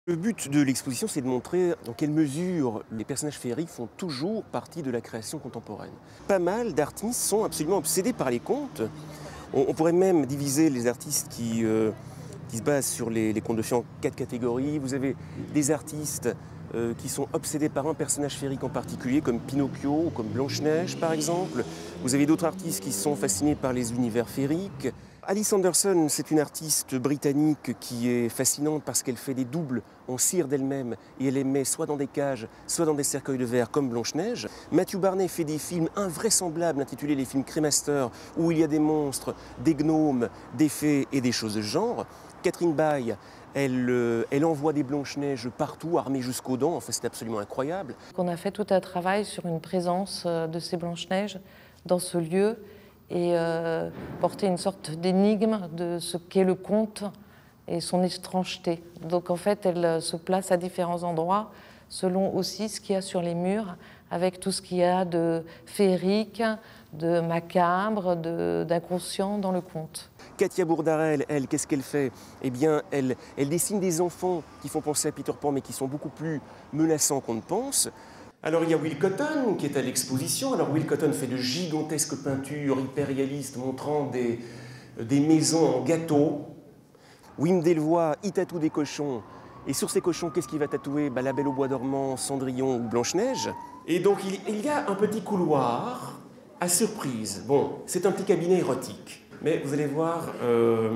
Le but de l'exposition, c'est de montrer dans quelle mesure les personnages féeriques font toujours partie de la création contemporaine. Pas mal d'artistes sont absolument obsédés par les contes. On pourrait même diviser les artistes qui se basent sur les contes de fées en 4 catégories. Vous avez des artistes qui sont obsédés par un personnage féerique en particulier, comme Pinocchio ou comme Blanche-Neige par exemple. Vous avez d'autres artistes qui sont fascinés par les univers féeriques. Alice Anderson, c'est une artiste britannique qui est fascinante parce qu'elle fait des doubles en cire d'elle-même et elle les met soit dans des cages, soit dans des cercueils de verre comme Blanche-Neige. Matthew Barney fait des films invraisemblables intitulés les films Crémaster où il y a des monstres, des gnomes, des fées et des choses de ce genre. Catherine Bay, elle envoie des Blanche-Neige partout, armées jusqu'aux dents, enfin c'est absolument incroyable. On a fait tout un travail sur une présence de ces Blanche-Neige dans ce lieu et porter une sorte d'énigme de ce qu'est le conte et son étrangeté. Donc en fait, elle se place à différents endroits selon aussi ce qu'il y a sur les murs, avec tout ce qu'il y a de féerique, de macabre, d'inconscient dans le conte. Katia Bourdarel, elle, qu'est-ce qu'elle fait? Eh bien, elle dessine des enfants qui font penser à Peter Pan, mais qui sont beaucoup plus menaçants qu'on ne pense. Alors il y a Will Cotton qui est à l'exposition. Alors Will Cotton fait de gigantesques peintures hyper réalistes montrant des maisons en gâteau. Wim Delvoye, il tatoue des cochons. Et sur ces cochons, qu'est-ce qu'il va tatouer? La Belle au bois dormant, Cendrillon ou Blanche-Neige. Et donc il y a un petit couloir à surprise. Bon, c'est un petit cabinet érotique. Mais vous allez voir,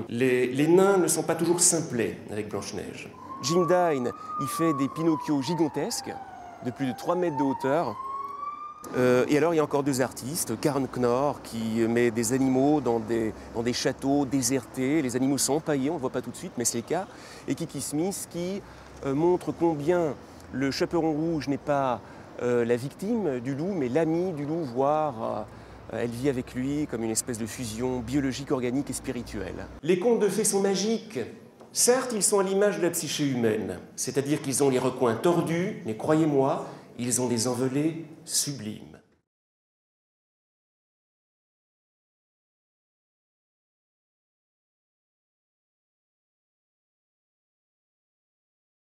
les nains ne sont pas toujours simplets avec Blanche-Neige. Jim Dine, il fait des Pinocchio gigantesques, de plus de 3 mètres de hauteur. Et alors, il y a encore 2 artistes, Karen Knorr, qui met des animaux dans des châteaux désertés. Les animaux sont empaillés, on ne le voit pas tout de suite, mais c'est le cas. Et Kiki Smith, qui montre combien le chaperon rouge n'est pas la victime du loup, mais l'ami du loup, voire elle vit avec lui comme une espèce de fusion biologique, organique et spirituelle. Les contes de fées sont magiques. Certes, ils sont à l'image de la psyché humaine, c'est-à-dire qu'ils ont les recoins tordus, mais croyez-moi, ils ont des envolées sublimes.